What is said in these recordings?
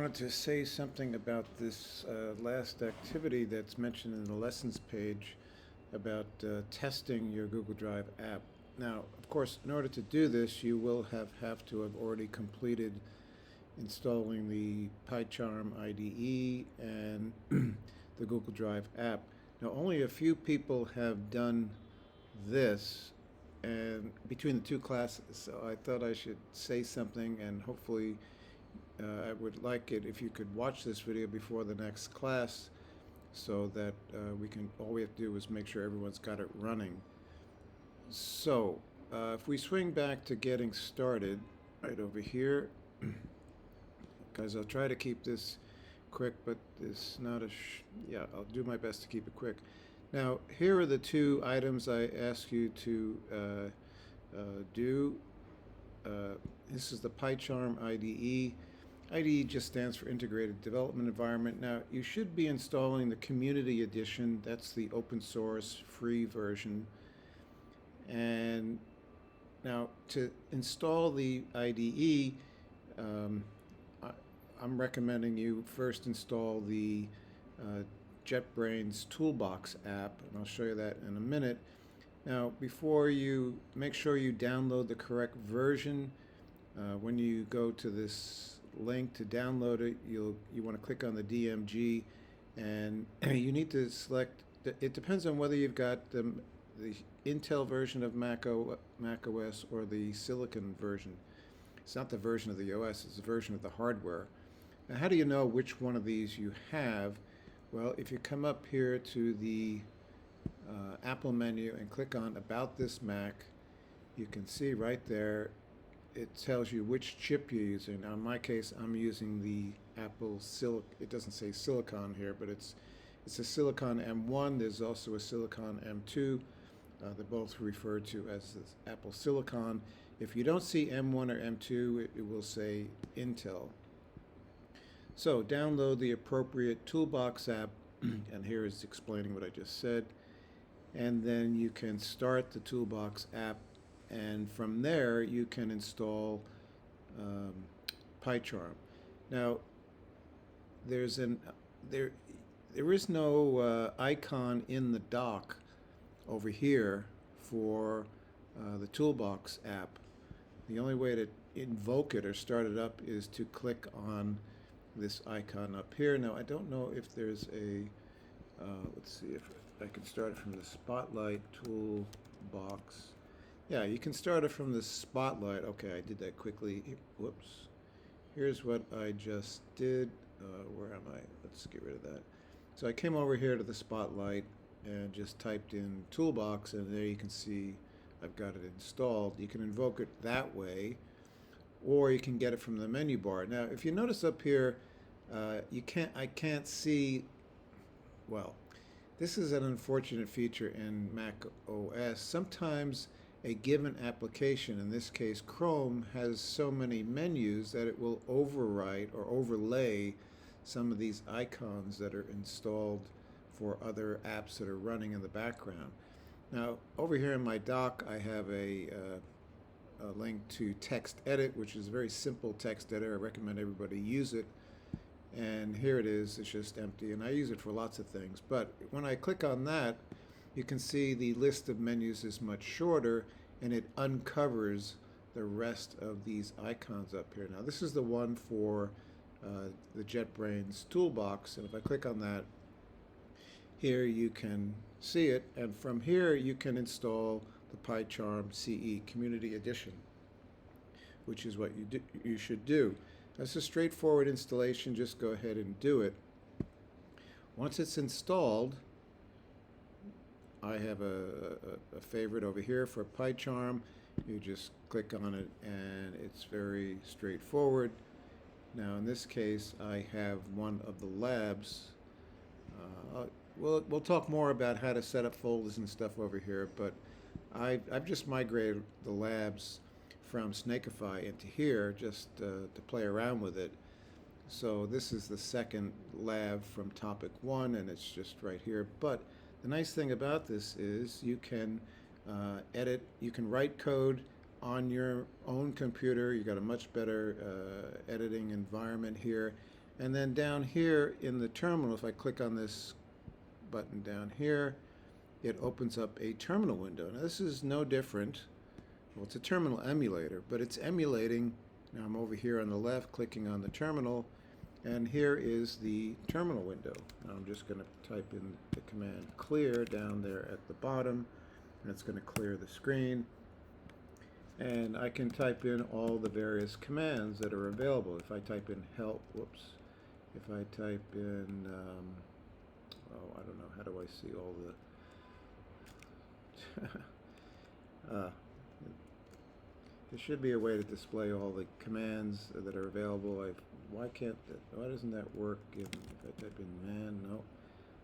wanted to say something about this last activity that's mentioned in the lessons page about testing your Google Drive app. Now, of course, in order to do this, you will have to have already completed installing the PyCharm IDE and the Google Drive app. Now, only a few people have done this and between the two classes, so I thought I should say something, and hopefully I would like it if you could watch this video before the next class so that all we have to do is make sure everyone's got it running. So if we swing back to getting started right over here, guys, I'll try to keep this quick, but it's not yeah, I'll do my best to keep it quick. Now, here are the two items I ask you to do. This is the PyCharm IDE. IDE just stands for Integrated Development Environment. Now, you should be installing the Community Edition. That's the open source free version. And now, to install the IDE, I'm recommending you first install the JetBrains Toolbox app, and I'll show you that in a minute. Now, before you make sure you download the correct version, when you go to this link to download it, you want to click on the DMG, and you need to select. It depends on whether you've got the Intel version of Mac OS or the Silicon version. It's not the version of the OS; it's the version of the hardware. Now, how do you know which one of these you have? Well, if you come up here to the Apple menu and click on About This Mac, you can see right there it tells you which chip you're using. Now, in my case, I'm using the Apple it doesn't say Silicon here, but it's a Silicon M1. There's also a Silicon M2. They're both referred to as the Apple Silicon. If you don't see M1 or M2, it will say Intel. So download the appropriate Toolbox app, and here is explaining what I just said. And then you can start the Toolbox app, and from there you can install PyCharm. Now, there is no icon in the dock over here for the Toolbox app. The only way to invoke it or start it up is to click on this icon up here. Now, I don't know if there's a let's see if I can start it from the Spotlight Toolbox. Yeah, you can start it from the Spotlight. Okay, I did that quickly. Whoops. Here's what I just did. Where am I? Let's get rid of that. So I came over here to the Spotlight and just typed in Toolbox, and there you can see I've got it installed. You can invoke it that way, or you can get it from the menu bar. Now, if you notice up here, I can't see, well, this is an unfortunate feature in Mac OS. Sometimes a given application, in this case Chrome, has so many menus that it will overwrite or overlay some of these icons that are installed for other apps that are running in the background. Now, over here in my dock, I have a link to Text Edit, which is a very simple text editor. I recommend everybody use it. And here it is. It's just empty, and I use it for lots of things. But when I click on that, you can see the list of menus is much shorter, and it uncovers the rest of these icons up here. Now, this is the one for the JetBrains Toolbox, and if I click on that, here you can see it, and from here you can install the PyCharm CE Community Edition, which is what you should do. That's a straightforward installation. Just go ahead and do it. Once it's installed, I have a favorite over here for PyCharm. You just click on it, and it's very straightforward. Now, in this case, I have one of the labs. We'll talk more about how to set up folders and stuff over here, but I've just migrated the labs from Snakeify into here just to play around with it. So this is the second lab from topic 1, and it's just right here. But the nice thing about this is you can edit, you can write code on your own computer. You got a much better editing environment here. And then down here in the terminal, if I click on this button down here, it opens up a terminal window. Now this is no different. Well, it's a terminal emulator, but it's emulating. Now I'm over here on the left clicking on the terminal, and here is the terminal window. Now I'm just going to type in the command clear down there at the bottom, and it's going to clear the screen. And I can type in all the various commands that are available. If I type in help, if I type in, I don't know, how do I see all the, there should be a way to display all the commands that are available. Why doesn't that work if I type in man? No.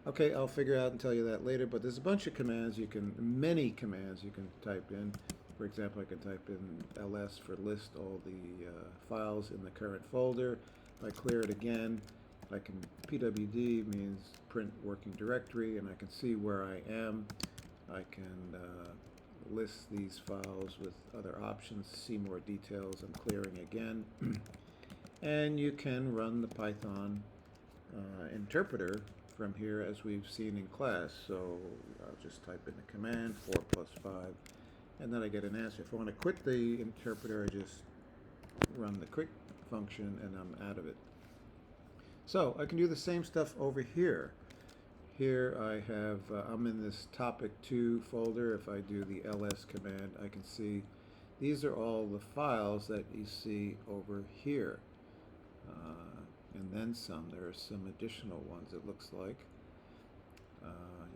Okay, I'll figure out and tell you that later, but there's a bunch of commands many commands you can type in. For example, I can type in ls for list all the files in the current folder. If I clear it again, pwd means print working directory, and I can see where I am. I can list these files with other options, see more details. I'm clearing again. And you can run the Python interpreter from here as we've seen in class. So I'll just type in the command 4 plus 5, and then I get an answer. If I want to quit the interpreter, I just run the quit function and I'm out of it. So I can do the same stuff over here. Here I have, I'm in this topic 2 folder. If I do the ls command, I can see these are all the files that you see over here. And then some. There are some additional ones, it looks like.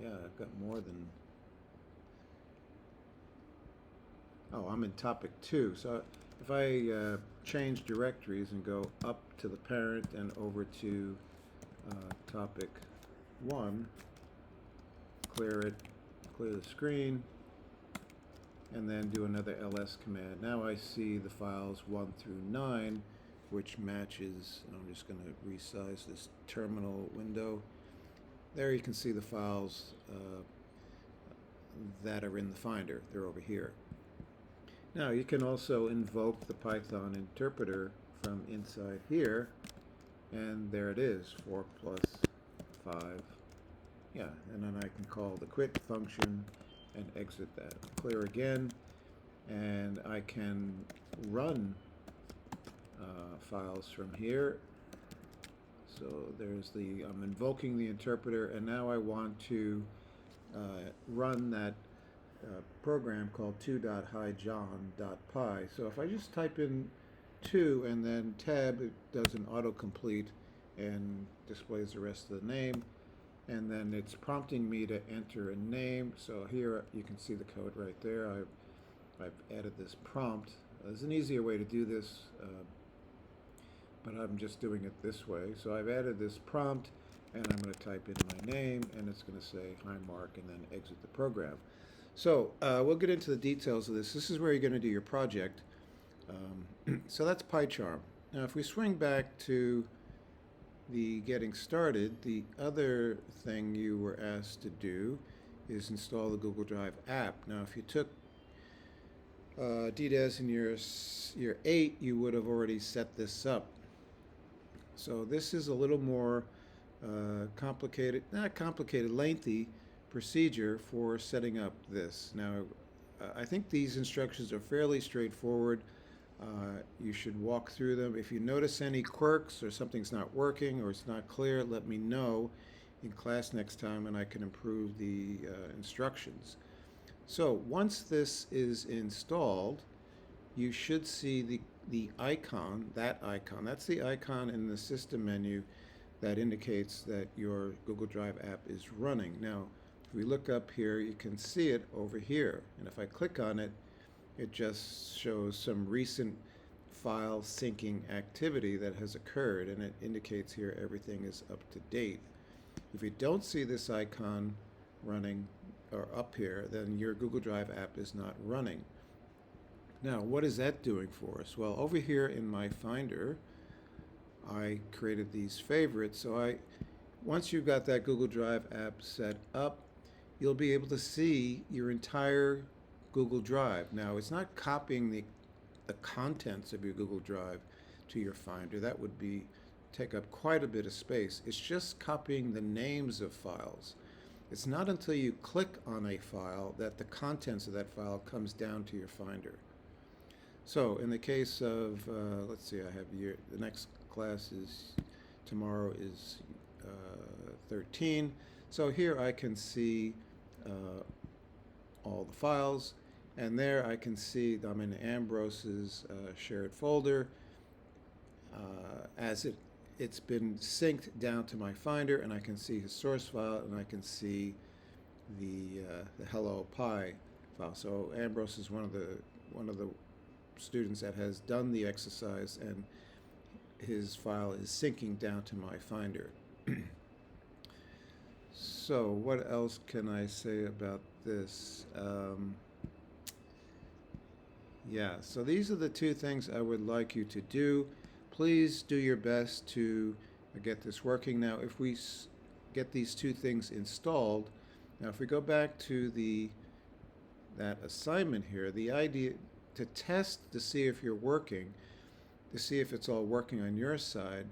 Yeah, I've got more than... Oh, I'm in topic 2. So if I change directories and go up to the parent and over to topic 1, clear it, clear the screen, and then do another ls command. Now I see the files 1 through 9, which matches. I'm just going to resize this terminal window. There you can see the files that are in the Finder. They're over here. Now you can also invoke the Python interpreter from inside here, and there it is, 4 plus 5. Yeah, and then I can call the quit function and exit that. Clear again, and I can run files from here. So there's I'm invoking the interpreter, and now I want to run that program called 2.highjohn.py. So if I just type in 2 and then tab, it does an autocomplete and displays the rest of the name. And then it's prompting me to enter a name. So here you can see the code right there. I've added this prompt. There's an easier way to do this, but I'm just doing it this way. So I've added this prompt, and I'm going to type in my name, and it's going to say hi Mark, and then exit the program. So we'll get into the details of this. This is where you're going to do your project. So that's PyCharm. Now if we swing back to the getting started, the other thing you were asked to do is install the Google Drive app. Now if you took DDES in year 8, you would have already set this up. So this is a little more complicated, not complicated, lengthy procedure for setting up this. Now, I think these instructions are fairly straightforward. You should walk through them. If you notice any quirks or something's not working or it's not clear, let me know in class next time and I can improve the instructions. So once this is installed, you should see the icon, that's the icon in the system menu that indicates that your Google Drive app is running. Now, if we look up here, you can see it over here. And if I click on it, it just shows some recent file syncing activity that has occurred, and it indicates here everything is up to date. If you don't see this icon running or up here, then your Google Drive app is not running. Now, what is that doing for us? Well, over here in my Finder, I created these favorites. So once you've got that Google Drive app set up, you'll be able to see your entire Google Drive. Now, it's not copying the contents of your Google Drive to your Finder. That would be take up quite a bit of space. It's just copying the names of files. It's not until you click on a file that the contents of that file comes down to your Finder. So in the case of, let's see, I have the next class is, tomorrow is 13. So here I can see all the files, and there I can see I'm in Ambrose's shared folder as it's been synced down to my Finder, and I can see his source file, and I can see the hello Py file. So Ambrose is one of the students that has done the exercise, and his file is syncing down to my Finder. So what else can I say about this? Yeah, so these are the two things I would like you to do. Please do your best to get this working. Now, if we get these two things installed, now if we go back to that assignment here, the idea to test to see if you're working, to see if it's all working on your side,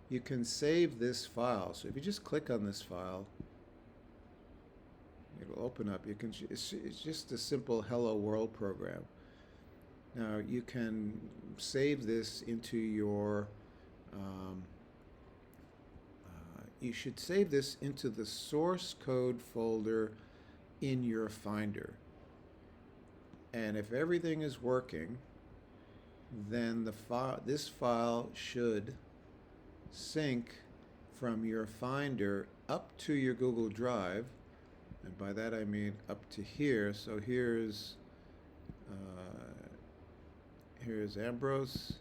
you can save this file. So if you just click on this file, it will open up. It's just a simple hello world program. Now you can save this into your, you should save this into the source code folder in your Finder. And if everything is working, then this file should sync from your Finder up to your Google Drive. And by that I mean up to here. So here's Ambrose.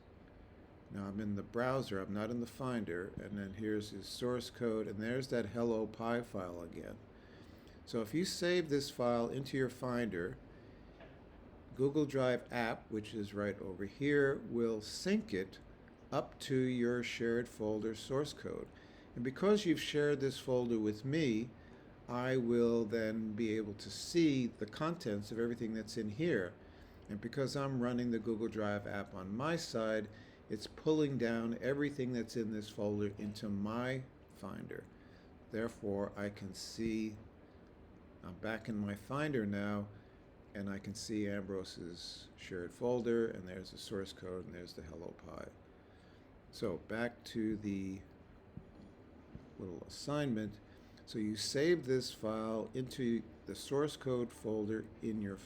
Now I'm in the browser, I'm not in the Finder, and then here's his source code, and there's that hello Py file again. So if you save this file into your Finder, Google Drive app, which is right over here, will sync it up to your shared folder source code. And because you've shared this folder with me, I will then be able to see the contents of everything that's in here. And because I'm running the Google Drive app on my side, it's pulling down everything that's in this folder into my Finder. Therefore, I can see, I'm back in my Finder now, and I can see Ambrose's shared folder, and there's the source code, and there's the hello Py. So back to the little assignment. So you save this file into the source code folder in your,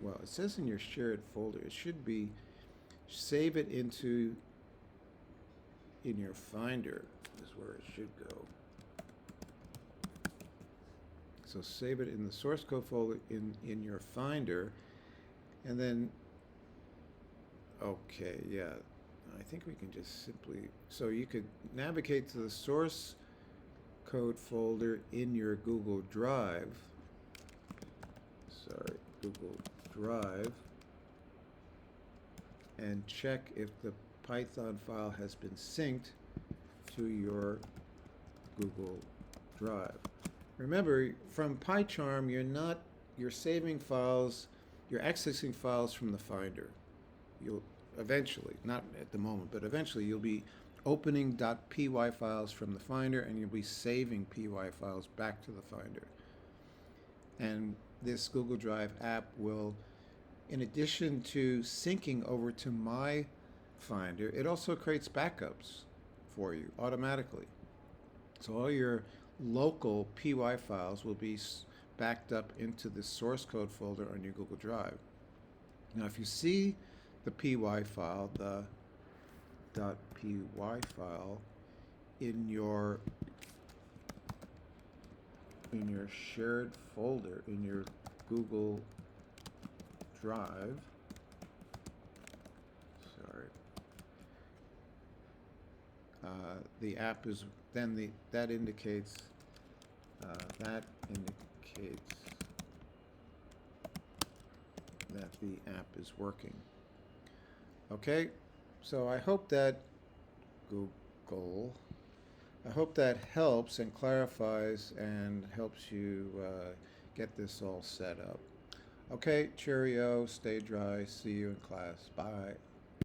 well, it says in your shared folder. It should be, save it into, in your Finder is where it should go. So save it in the source code folder in your Finder, and then, okay, yeah, I think we can just simply, so you could navigate to the source code folder in your Google Drive, Google Drive, and check if the Python file has been synced to your Google Drive. Remember, from PyCharm, you're saving files, you're accessing files from the Finder. You'll eventually, not at the moment, but eventually you'll be opening .py files from the Finder, and you'll be saving py files back to the Finder. And this Google Drive app will, in addition to syncing over to my Finder, it also creates backups for you automatically. So all your local py files will be backed up into the source code folder on your Google Drive. Now if you see the py file, the .py file in your shared folder in your Google Drive, the app is then that indicates that the app is working. Okay, so I hope that helps and clarifies and helps you get this all set up. Okay, cheerio, stay dry, see you in class, bye.